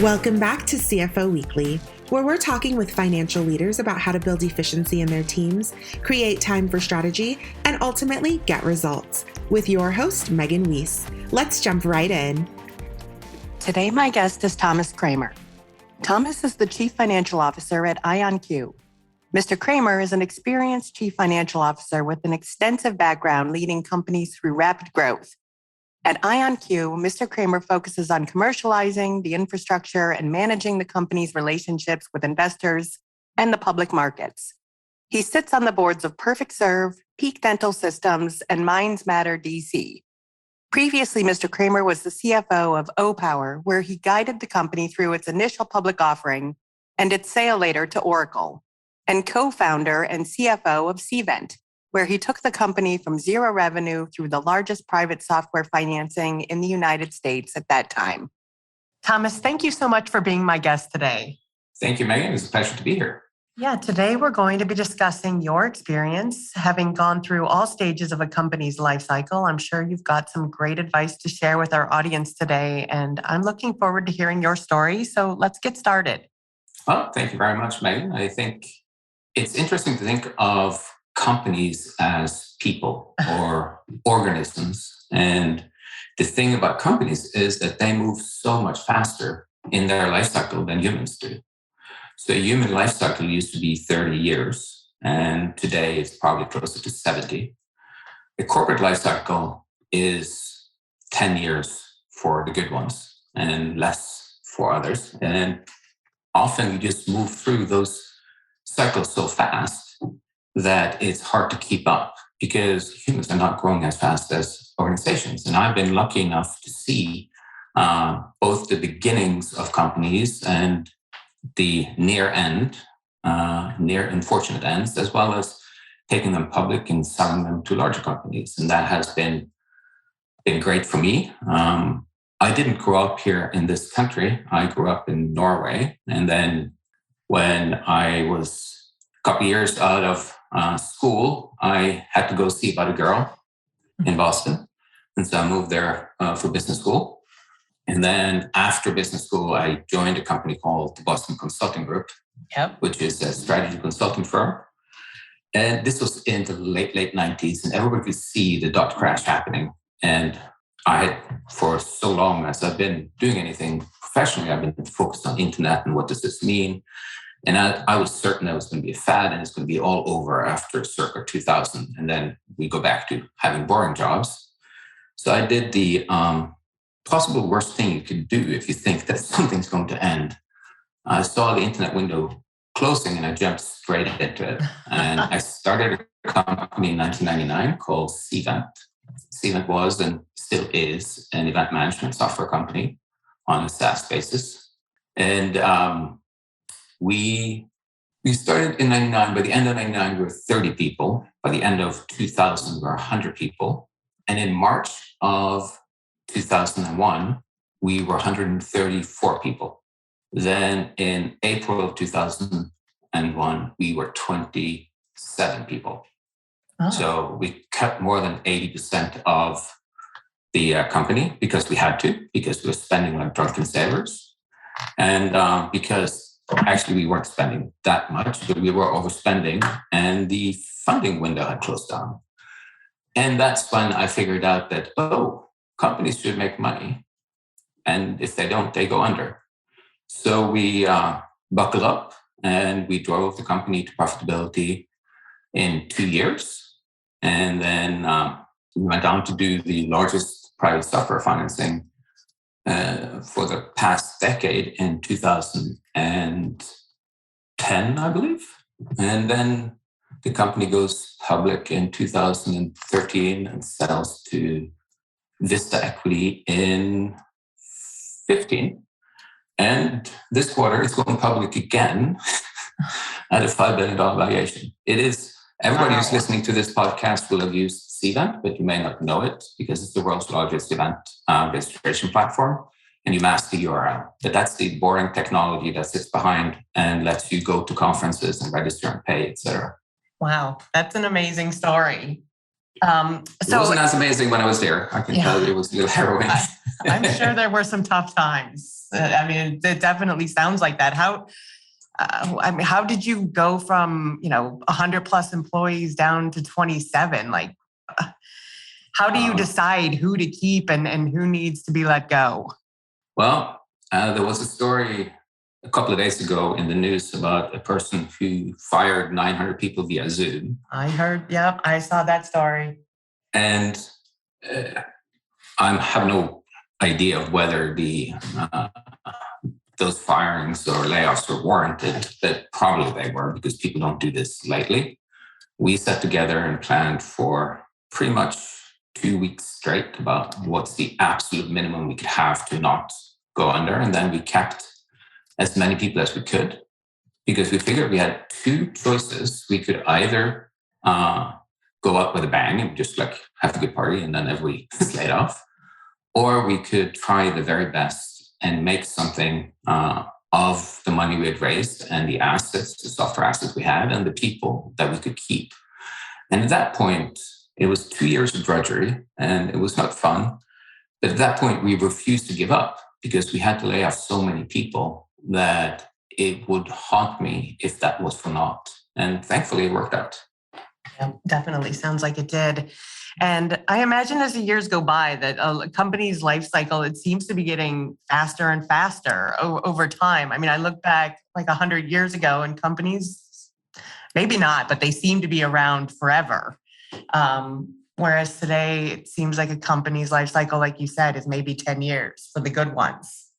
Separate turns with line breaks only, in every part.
Welcome back to CFO Weekly, where we're talking with financial leaders about how to build efficiency in their teams, create time for strategy, and ultimately get results. With your host, Megan Weiss. Let's jump right in.
Today, my guest is Thomas Kramer. Thomas is the Chief Financial Officer at IonQ. Mr. Kramer is an experienced Chief Financial Officer with an extensive background leading companies through rapid growth. At IonQ, Mr. Kramer focuses on commercializing the infrastructure and managing the company's relationships with investors and the public markets. He sits on the boards of Perfect Serve, Peak Dental Systems, and Minds Matter DC. Previously, Mr. Kramer was the CFO of Opower, where he guided the company through its initial public offering and its sale later to Oracle, and co-founder and CFO of Cvent, where he took the company from zero revenue through the largest private software financing in the United States at that time. Thomas, thank you so much for being my guest today.
Thank you, Megan. It's a pleasure to be here.
Yeah, today we're going to be discussing your experience, having gone through all stages of a company's life cycle. I'm sure you've got some great advice to share with our audience today, and I'm looking forward to hearing your story. So let's get started.
Well, thank you very much, Megan. I think it's interesting to think of companies as people or organisms. And the thing about companies is that they move so much faster in their life cycle than humans do. So a human life cycle used to be 30 years, and today it's probably closer to 70. The corporate life cycle is 10 years for the good ones and less for others. And often you just move through those cycles so fast that it's hard to keep up because humans are not growing as fast as organizations. And I've been lucky enough to see both the beginnings of companies and the near unfortunate ends, as well as taking them public and selling them to larger companies. And that has been great for me. I didn't grow up here in this country. I grew up in Norway. And then when I was a couple years out of school, I had to go see about a girl in Boston. And so I moved there for business school. And then after business school, I joined a company called the Boston Consulting Group, which is a strategy consulting firm. And this was in the late 90s, and everybody could see the dot crash happening. And I had, for so long as I've been doing anything professionally, I've been focused on internet and what does this mean? And I was certain that was going to be a fad and it's going to be all over after circa 2000. And then we go back to having boring jobs. So I did the possible worst thing you could do if you think that something's going to end. I saw the internet window closing and I jumped straight into it. And I started a company in 1999 called Cvent. Cvent was and still is an event management software company on a SaaS basis. And we started in 99. By the end of 99, we were 30 people. By the end of 2000, we were 100 people. And in March of 2001, we were 134 people. Then in April of 2001, we were 27 people. Oh. So we cut more than 80% of the company because we had to, because we were spending like drunken sailors. And because actually we weren't spending that much, but we were overspending and the funding window had closed down. And that's when I figured out that, companies should make money. And if they don't, they go under. So we buckled up and we drove the company to profitability in 2 years. And then we went on to do the largest private software financing for the past decade in 2010, I believe. And then the company goes public in 2013 and sells to Vista Equity in 15. And this quarter it's going public again at a $5 billion valuation. It is, everybody who's listening to this podcast will have used Cvent, but you may not know it because it's the world's largest event registration platform. And you mask the URL. But that's the boring technology that sits behind and lets you go to conferences and register and pay, etc.
Wow, that's an amazing story.
It wasn't as amazing when I was there. I can tell you it was a little harrowing.
I'm sure there were some tough times. I mean, it definitely sounds like that. How did you go from 100 plus employees down to 27? Like, how do you decide who to keep and who needs to be let go?
Well, there was a story a couple of days ago in the news about a person who fired 900 people via Zoom.
I heard, yep, I saw that story.
And I have no idea of whether those firings or layoffs were warranted, but probably they were, because people don't do this lightly. We sat together and planned for pretty much 2 weeks straight about what's the absolute minimum we could have to not go under. And then we kept as many people as we could, because we figured we had two choices. We could either go up with a bang and just like have a good party and then everybody is laid off, or we could try the very best and make something of the money we had raised and the assets, the software assets we had, and the people that we could keep. And at that point, it was 2 years of drudgery and it was not fun. But at that point, we refused to give up because we had to lay off so many people that it would haunt me if that was for naught. And thankfully, it worked out.
Yeah, definitely sounds like it did. And I imagine as the years go by that a company's life cycle, it seems to be getting faster and faster over time. I mean, I look back like 100 years ago and companies, maybe not, but they seem to be around forever. Whereas today, it seems like a company's life cycle, like you said, is maybe 10 years for the good ones.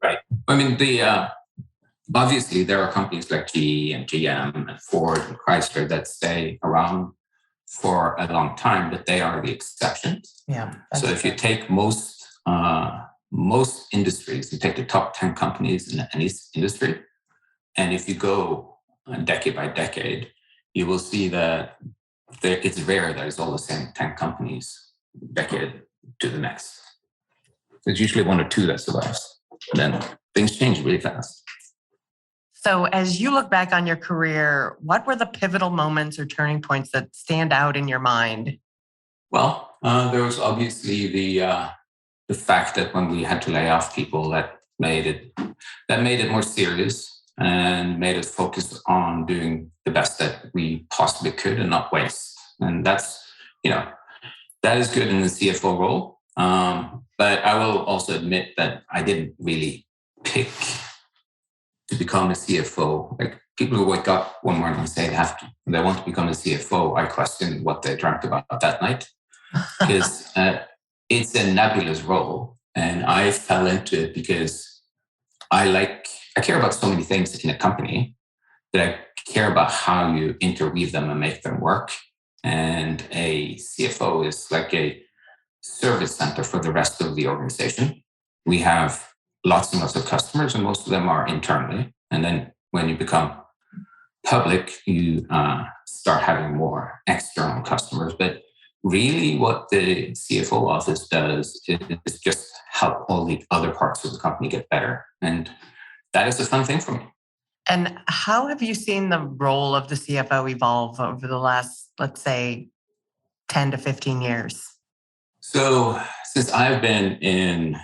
Right. I mean, obviously, there are companies like GE and GM and Ford and Chrysler that stay around for a long time, but they are the exceptions.
Yeah.
So if you take most industries, you take the top 10 companies in any industry, and if you go decade by decade, you will see that it's rare that it's all the same 10 companies decade to the next. It's usually one or two that survives. And then things change really fast.
So as you look back on your career, what were the pivotal moments or turning points that stand out in your mind?
Well, there was obviously the fact that when we had to lay off people, that made it more serious and made us focus on doing the best that we possibly could and not waste. And that's, that is good in the CFO role. But I will also admit that I didn't really pick to become a CFO. Like people who wake up one morning and say they want to become a CFO, I question what they dreamt about that night, because it's a nebulous role. And I fell into it because I care about so many things in a company that I care about how you interweave them and make them work. And a CFO is like a service center for the rest of the organization. We have lots and lots of customers, and most of them are internally. And then when you become public, you start having more external customers. But really what the CFO office does is just help all the other parts of the company get better. And that is a fun thing for me.
And how have you seen the role of the CFO evolve over the last, let's say, 10 to 15 years?
So since I've been in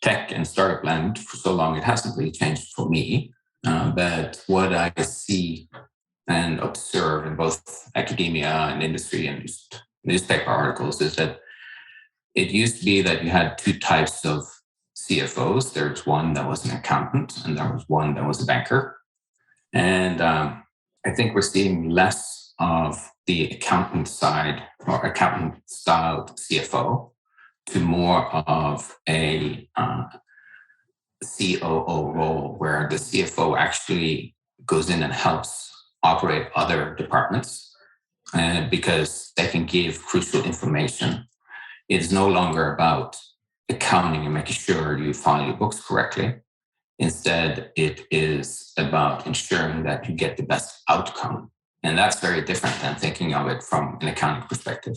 tech and startup land for so long, it hasn't really changed for me. But what I see and observe in both academia and industry and just newspaper articles is that it used to be that you had two types of CFOs. There's one that was an accountant and there was one that was a banker. And I think we're seeing less of the accountant side or accountant style CFO to more of a COO role where the CFO actually goes in and helps operate other departments because they can give crucial information. It's no longer about accounting and making sure you file your books correctly. Instead, it is about ensuring that you get the best outcome. And that's very different than thinking of it from an accounting perspective.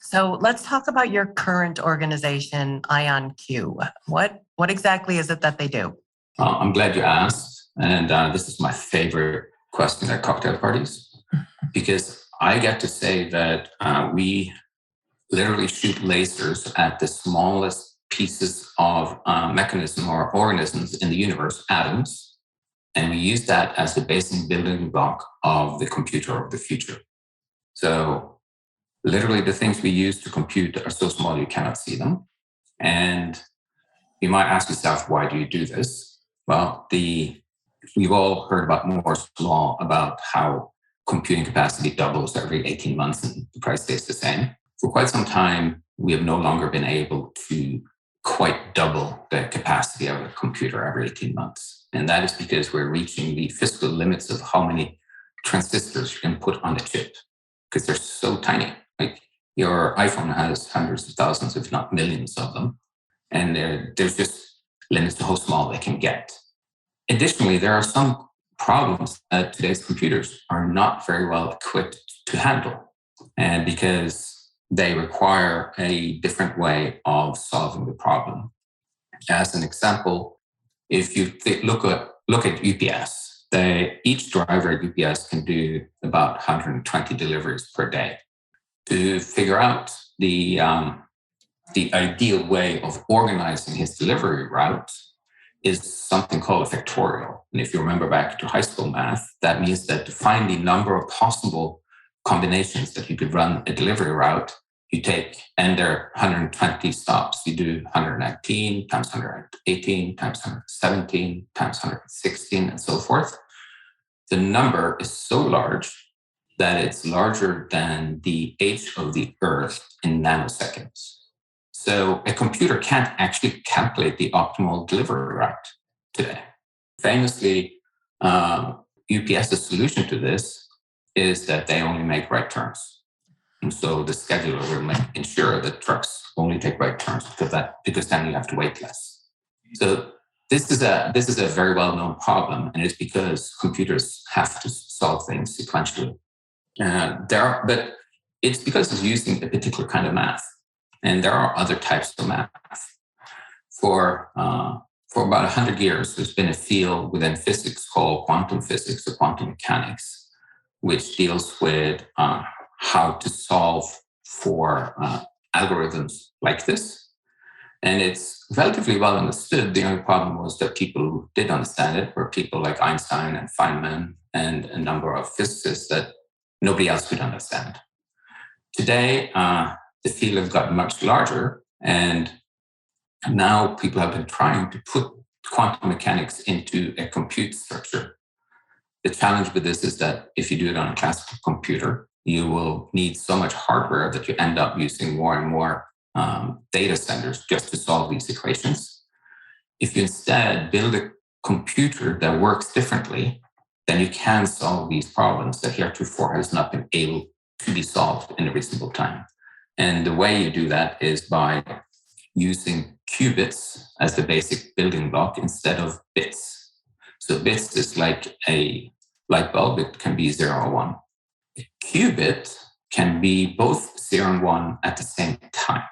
So let's talk about your current organization, IonQ. What exactly is it that they do?
I'm glad you asked. And this is my favorite question at cocktail parties, because I get to say that we literally shoot lasers at the smallest pieces of mechanism or organisms in the universe, atoms, and we use that as the basic building block of the computer of the future. So literally the things we use to compute are so small you cannot see them. And you might ask yourself, why do you do this? Well, we've all heard about Moore's law, about how computing capacity doubles every 18 months and the price stays the same. For quite some time, we have no longer been able to quite double the capacity of a computer every 18 months. And that is because we're reaching the physical limits of how many transistors you can put on the chip, because they're so tiny. Like your iPhone has hundreds of thousands, if not millions of them. And there's just limits to how small they can get. Additionally, there are some problems that today's computers are not very well equipped to handle, and because they require a different way of solving the problem. As an example, if you look at UPS, each driver at UPS can do about 120 deliveries per day. To figure out the ideal way of organizing his delivery route is something called a factorial. And if you remember back to high school math, that means that to find the number of possible combinations that you could run a delivery route, you take, and there are 120 stops, you do 119 times 118 times 117 times 116 and so forth. The number is so large that it's larger than the age of the Earth in nanoseconds. So a computer can't actually calculate the optimal delivery route today. Famously, UPS's solution to this is that they only make right turns. And so the scheduler will ensure that trucks only take right turns because then you have to wait less. So this is a very well-known problem, and it's because computers have to solve things sequentially. But it's because it's using a particular kind of math. And there are other types of math. For about 100 years, there's been a field within physics called quantum physics or quantum mechanics, which deals with how to solve for algorithms like this. And it's relatively well understood. The only problem was that people who did understand it were people like Einstein and Feynman and a number of physicists that nobody else could understand. Today, the field has gotten much larger, and now people have been trying to put quantum mechanics into a compute structure. The challenge with this is that if you do it on a classical computer, you will need so much hardware that you end up using more and more data centers just to solve these equations. If you instead build a computer that works differently, then you can solve these problems that heretofore has not been able to be solved in a reasonable time. And the way you do that is by using qubits as the basic building block instead of bits. So bits is like a light bulb. It can be 0 or 1. A qubit can be both 0 and 1 at the same time,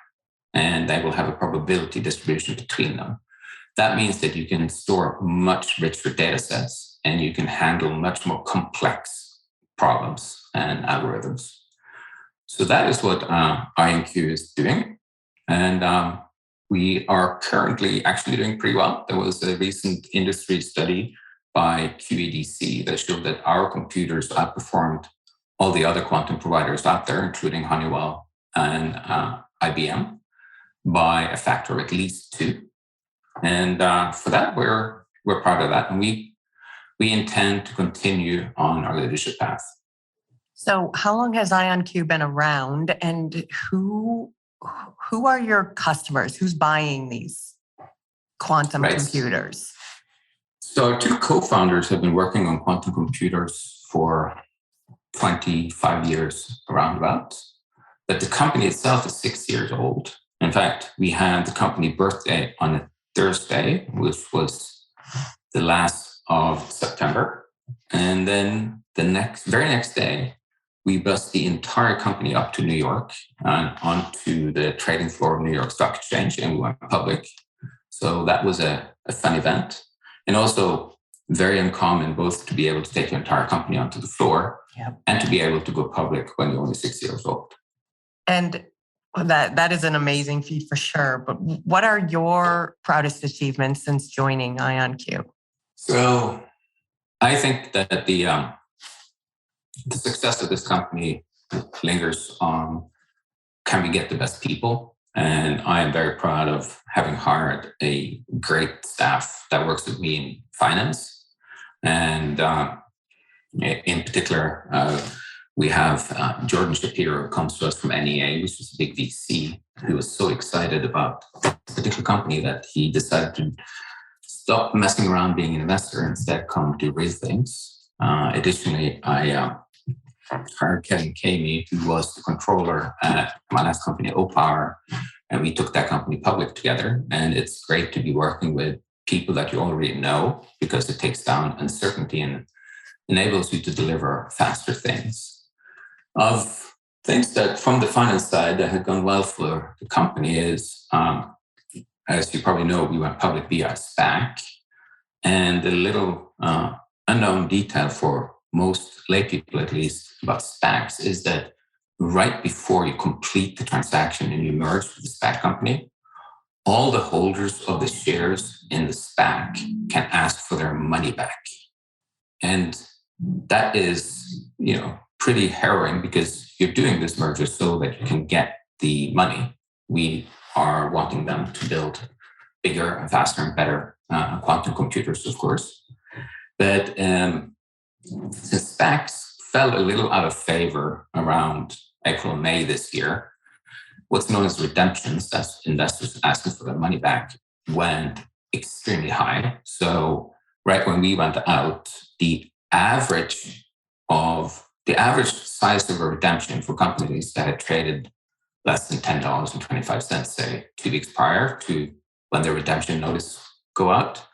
and they will have a probability distribution between them. That means that you can store much richer data sets, and you can handle much more complex problems and algorithms. So that is what IonQ is doing. And we are currently actually doing pretty well. There was a recent industry study by QEDC that showed that our computers outperformed all the other quantum providers out there, including Honeywell and IBM, by a factor of at least 2. And for that, we're proud of that. And we intend to continue on our leadership path.
So how long has IonQ been around, and who are your customers? Who's buying these quantum computers?
So our 2 co-founders have been working on quantum computers for 25 years, around about. But the company itself is 6 years old. In fact, we had the company birthday on a Thursday, which was the last of September. And then the very next day, we bussed the entire company up to New York and onto the trading floor of New York Stock Exchange, and we went public. So that was a fun event, and also very uncommon, both to be able to take your entire company onto the floor and to be able to go public when you're only 6 years old.
And Well, that is an amazing feat for sure. But what are your proudest achievements since joining IonQ?
So I think that the success of this company lingers on, can we get the best people? And I am very proud of having hired a great staff that works with me in finance. And in particular, we have Jordan Shapiro, who comes to us from NEA, which is a big VC, who was so excited about this particular company that he decided to stop messing around being an investor and instead come do real things. Additionally, I hired Kevin Kamey, who was the controller at my last company, Opower, and we took that company public together. And it's great to be working with people that you already know, because it takes down uncertainty and enables you to deliver faster things. Of things that from the finance side that had gone well for the company is, as you probably know, we went public via SPAC. And a little unknown detail for most lay people, at least, about SPACs is that right before you complete the transaction and you merge with the SPAC company, all the holders of the shares in the SPAC can ask for their money back. And that is, pretty harrowing, because you're doing this merger so that you can get the money. We are wanting them to build bigger and faster and better quantum computers, of course. But since SPACs fell a little out of favor around April, May this year, what's known as redemptions, that's investors asking for their money back, went extremely high. So right when we went out, the average size of a redemption for companies that had traded less than $10.25, say 2 weeks prior to when the redemption notice go out,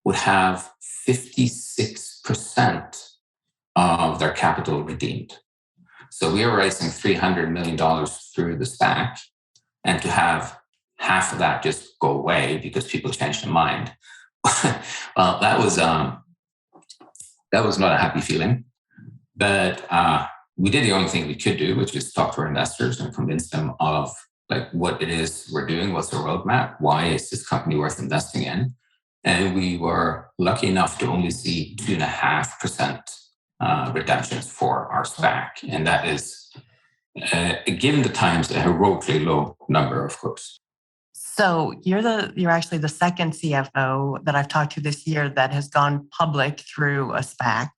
would have 56% of their capital redeemed. So we are raising $300 million through the SPAC, and to have half of that just go away because people changed their mind, well, that was not a happy feeling. But we did the only thing we could do, which is talk to our investors and convince them of what it is we're doing, what's the roadmap, why is this company worth investing in. And we were lucky enough to only see 2.5% redemptions for our SPAC. And that is, given the times, a heroically low number, of course.
So you're actually the second CFO that I've talked to this year that has gone public through a SPAC.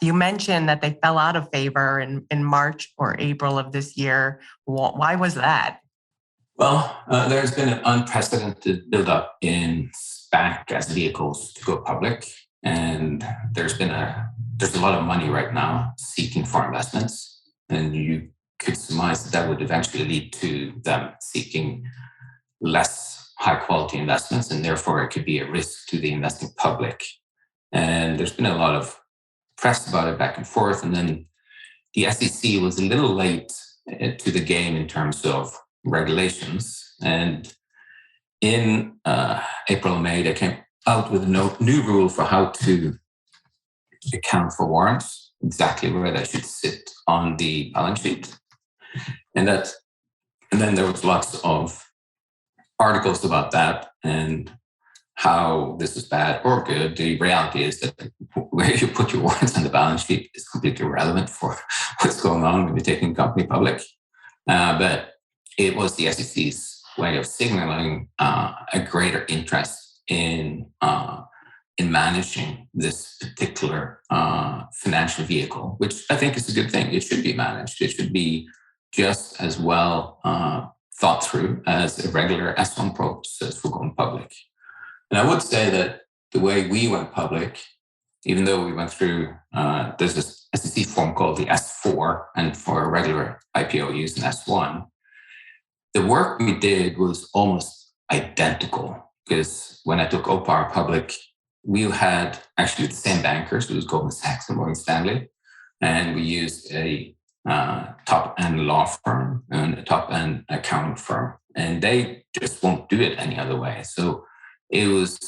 You mentioned that they fell out of favor in March or April of this year. Why was that?
Well, there's been an unprecedented buildup in SPAC as vehicles to go public, and there's a lot of money right now seeking for investments, and you could surmise that would eventually lead to them seeking less high-quality investments, and therefore it could be a risk to the investing public. And there's been a lot of press about it back and forth, and then the SEC was a little late to the game in terms of regulations. And in April and May, they came out with a new rule for how to account for warrants, exactly where they should sit on the balance sheet. And then there was lots of articles about that and how this is bad or good. The reality is that where you put your warrants on the balance sheet is completely irrelevant for what's going on when you're taking a company public. But it was the SEC's way of signaling a greater interest in managing this particular financial vehicle, which I think is a good thing. It should be managed. It should be just as well thought through as a regular S1 process for going public. And I would say that the way we went public, even though we went through, there's this SEC form called the S4, and for a regular IPO use an S1, the work we did was almost identical, because when I took Opower public, we had actually the same bankers. It was Goldman Sachs and Morgan Stanley, and we used a top-end law firm and a top-end accounting firm, and they just won't do it any other way. So it was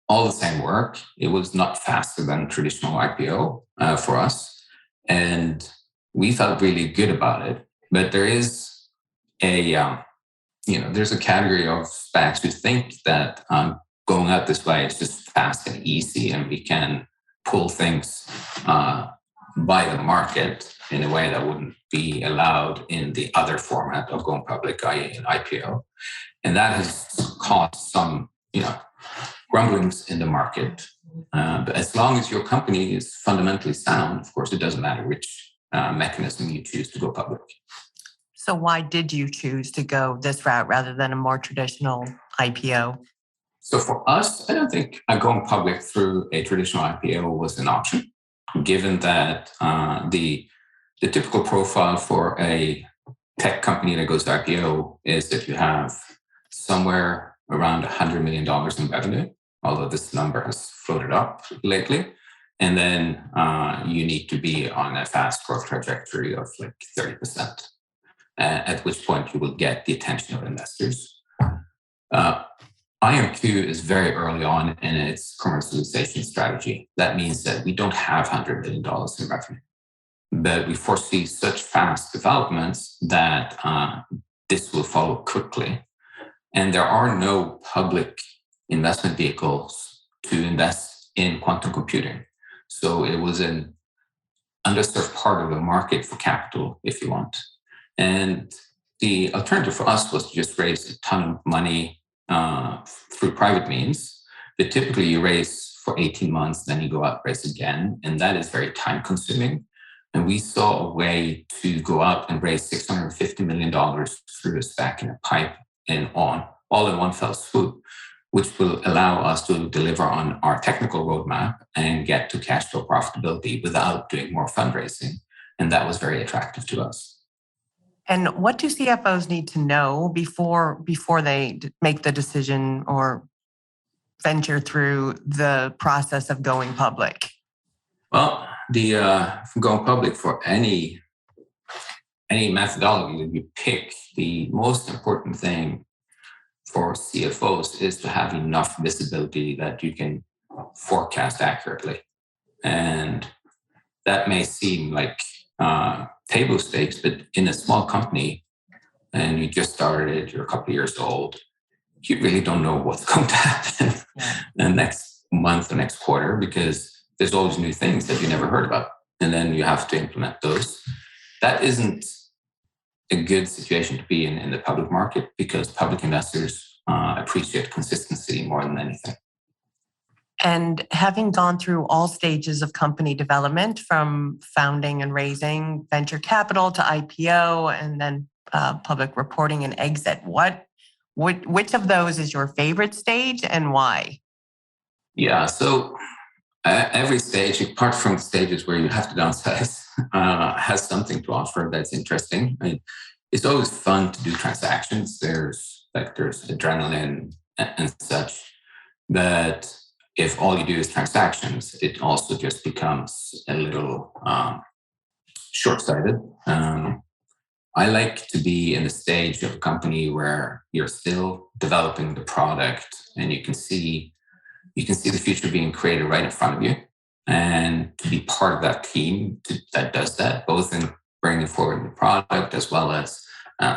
all the same work. It was not faster than traditional IPO for us, and we felt really good about it. But there is there's a category of SPACs who think that going out this way is just fast and easy, and we can pull things by the market in a way that wouldn't be allowed in the other format of going public, i.e. an IPO. And that has caused some, grumblings in the market. But as long as your company is fundamentally sound, of course, it doesn't matter which mechanism you choose to go public.
So why did you choose to go this route rather than a more traditional IPO?
So for us, I don't think going public through a traditional IPO was an option, given that the typical profile for a tech company that goes to IPO is that you have somewhere around $100 million in revenue, although this number has floated up lately. And then you need to be on a fast growth trajectory of like 30%, at which point you will get the attention of investors. IonQ is very early on in its commercialization strategy. That means that we don't have $100 million in revenue, but we foresee such fast developments that this will follow quickly. And there are no public investment vehicles to invest in quantum computing. So it was an underserved part of the market for capital, if you want. And the alternative for us was to just raise a ton of money through private means. But typically you raise for 18 months, then you go out and raise again. And that is very time consuming. And we saw a way to go out and raise $650 million through a SPAC in a pipe and all in one fell swoop, which will allow us to deliver on our technical roadmap and get to cash flow profitability without doing more fundraising. And that was very attractive to us.
And what do CFOs need to know before they make the decision or venture through the process of going public?
Well, going public for any methodology that you pick, the most important thing for CFOs is to have enough visibility that you can forecast accurately. And that may seem like table stakes, but in a small company, and you just started, you're a couple of years old, you really don't know what's going to happen the next month or next quarter, because there's always new things that you never heard about. And then you have to implement those. That isn't a good situation to be in the public market, because public investors appreciate consistency more than anything.
And having gone through all stages of company development, from founding and raising venture capital to IPO and then public reporting and exit, which of those is your favorite stage and why?
Yeah, so every stage, apart from stages where you have to downsize, has something to offer that's interesting. It's always fun to do transactions. There's adrenaline and such, but if all you do is transactions, it also just becomes a little short-sighted. I like to be in the stage of a company where you're still developing the product and you can see the future being created right in front of you, and to be part of that team that does that, both in bringing forward the product as well as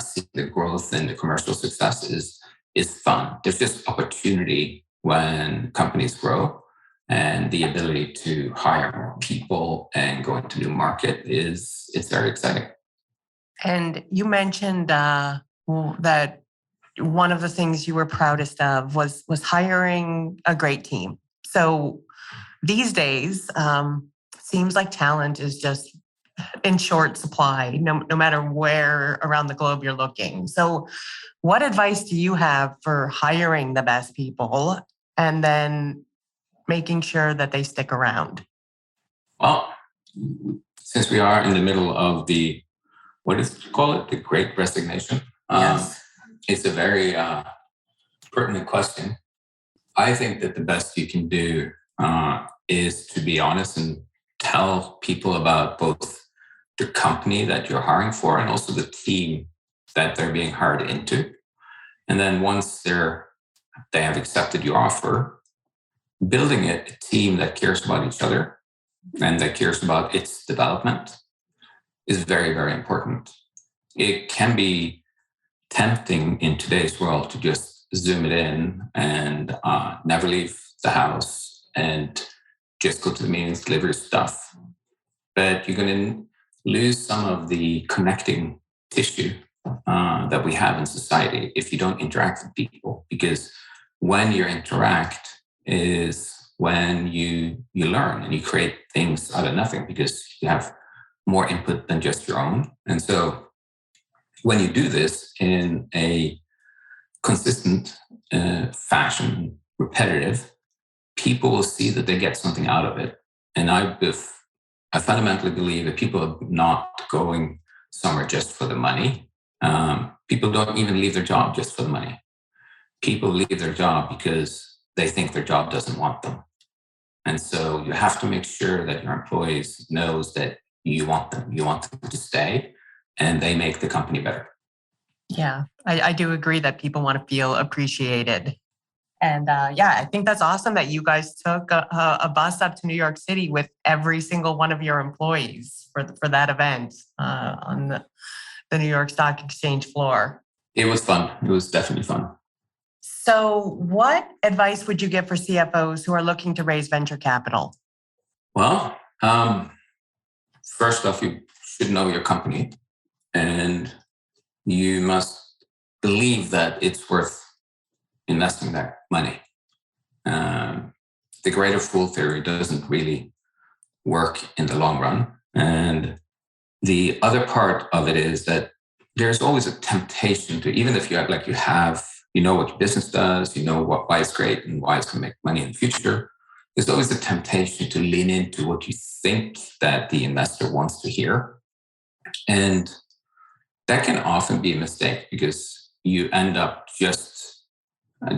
see the growth and the commercial success is fun. There's just opportunity when companies grow, and the ability to hire more people and go into new market it's very exciting.
And you mentioned that one of the things you were proudest of was hiring a great team. So these days, seems like talent is just in short supply, no matter where around the globe you're looking. So what advice do you have for hiring the best people and then making sure that they stick around?
Well, since we are in the middle of the, what is it called? The Great Resignation.
Yes.
It's a very pertinent question. I think that the best you can do is to be honest and tell people about both the company that you're hiring for and also the team that they're being hired into. And then once they have accepted your offer, building a team that cares about each other and that cares about its development is very, very important. It can be tempting in today's world to just zoom it in and never leave the house and just go to the meetings, deliver your stuff. But you're going to lose some of the connecting tissue that we have in society if you don't interact with people. Because when you interact is when you learn and you create things out of nothing, because you have more input than just your own. And so when you do this in a consistent fashion, repetitive, people will see that they get something out of it. And I fundamentally believe that people are not going somewhere just for the money. People don't even leave their job just for the money. People leave their job because they think their job doesn't want them. And so you have to make sure that your employees knows that you want them to stay, and they make the company better.
Yeah, I do agree that people want to feel appreciated. And I think that's awesome that you guys took a bus up to New York City with every single one of your employees for that event on the New York Stock Exchange floor.
It was fun. It was definitely fun.
So what advice would you give for CFOs who are looking to raise venture capital?
Well, first off, you should know your company, and you must believe that it's worth investing that money. The greater fool theory doesn't really work in the long run. And the other part of it is that there's always a temptation to, even if you act like you know what your business does, you know why it's great and why it's going to make money in the future, there's always a temptation to lean into what you think that the investor wants to hear. And that can often be a mistake, because you end up just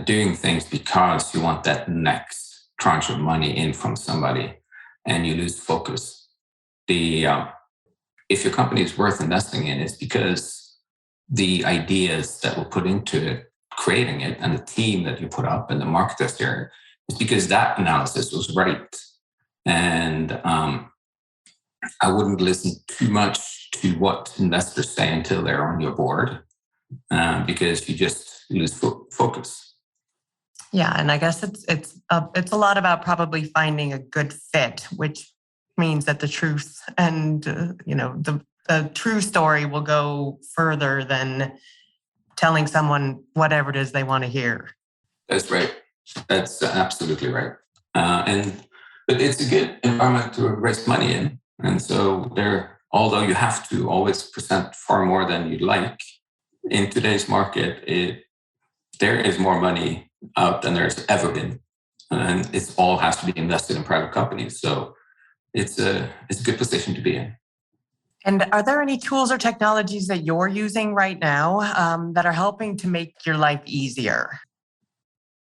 doing things because you want that next tranche of money in from somebody, and you lose focus. If your company is worth investing in, it's because the ideas that were put into it, creating it, and the team that you put up and the market that's there, is because that analysis was right. And I wouldn't listen too much to what investors say until they're on your board, because you just lose focus.
Yeah, and I guess it's a lot about probably finding a good fit, which means that the truth and the true story will go further than telling someone whatever it is they want to hear.
That's right. That's absolutely right. But it's a good environment to raise money in. And so although you have to always present far more than you'd like, in today's market, there is more money out than there's ever been. And it all has to be invested in private companies. So it's a good position to be in.
And are there any tools or technologies that you're using right now that are helping to make your life easier?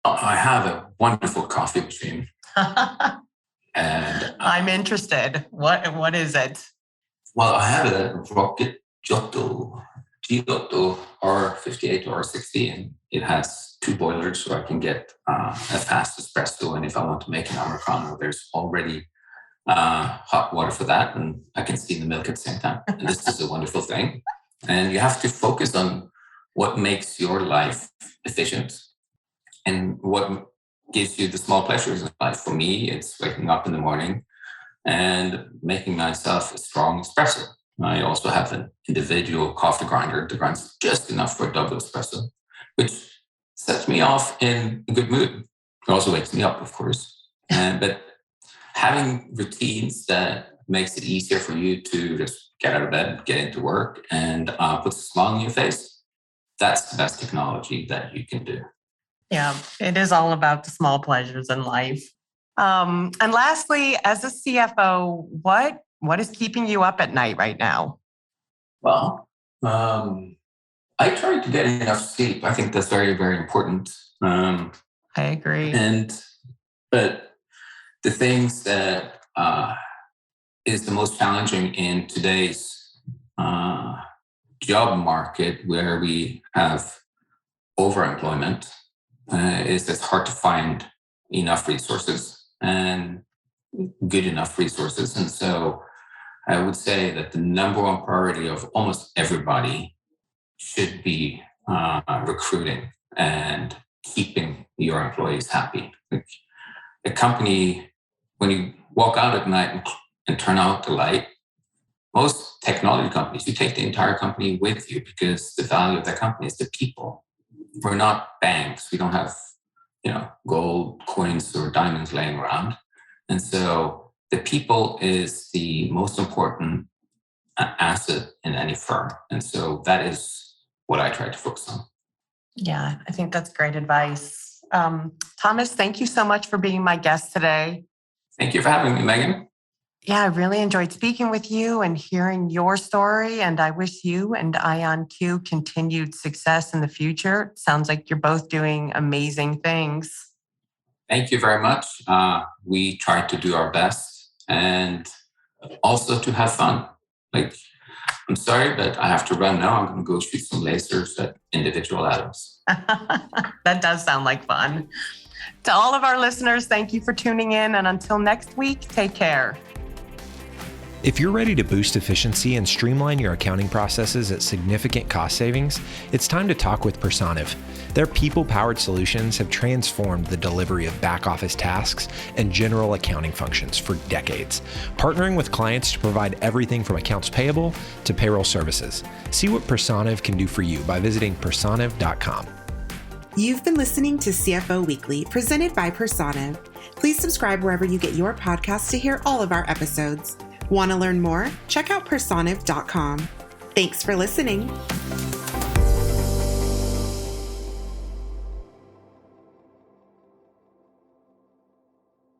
I have a wonderful coffee machine. And
I'm interested. What is it?
Well, I have a Rocket Giotto R58 or R60, and it has 2 boilers, so I can get a fast espresso. And if I want to make an Americano, there's already hot water for that, and I can steam the milk at the same time. And this is a wonderful thing. And you have to focus on what makes your life efficient and what gives you the small pleasures in life. For me, it's waking up in the morning and making myself a strong espresso. I also have an individual coffee grinder that grinds just enough for a double espresso, which sets me off in a good mood. It also wakes me up, of course. But having routines that makes it easier for you to just get out of bed, get into work, and puts a smile on your face, that's the best technology that you can do.
Yeah, it is all about the small pleasures in life. And lastly, as a CFO, what is keeping you up at night right now?
Well, I try to get enough sleep. I think that's very, very important.
I agree.
But the things that is the most challenging in today's job market, where we have overemployment, is it's hard to find enough resources and good enough resources. And so I would say that the number one priority of almost everybody should be recruiting and keeping your employees happy. Like a company, when you walk out at night and turn out the light, most technology companies, you take the entire company with you because the value of the company is the people. We're not banks. We don't have, gold coins or diamonds laying around. And so the people is the most important asset in any firm. And so that is what I try to focus on.
Yeah, I think that's great advice. Thomas, thank you so much for being my guest today.
Thank you for having me, Megan.
Yeah, I really enjoyed speaking with you and hearing your story. And I wish you and IonQ continued success in the future. Sounds like you're both doing amazing things.
Thank you very much. We try to do our best and also to have fun. I'm sorry, but I have to run now. I'm going to go shoot some lasers at individual atoms.
That does sound like fun. To all of our listeners, thank you for tuning in. And until next week, take care.
If you're ready to boost efficiency and streamline your accounting processes at significant cost savings, it's time to talk with Personiv. Their people-powered solutions have transformed the delivery of back-office tasks and general accounting functions for decades, partnering with clients to provide everything from accounts payable to payroll services. See what Personiv can do for you by visiting personiv.com.
You've been listening to CFO Weekly, presented by Personiv. Please subscribe wherever you get your podcasts to hear all of our episodes. Want to learn more? Check out personiv.com. Thanks for listening.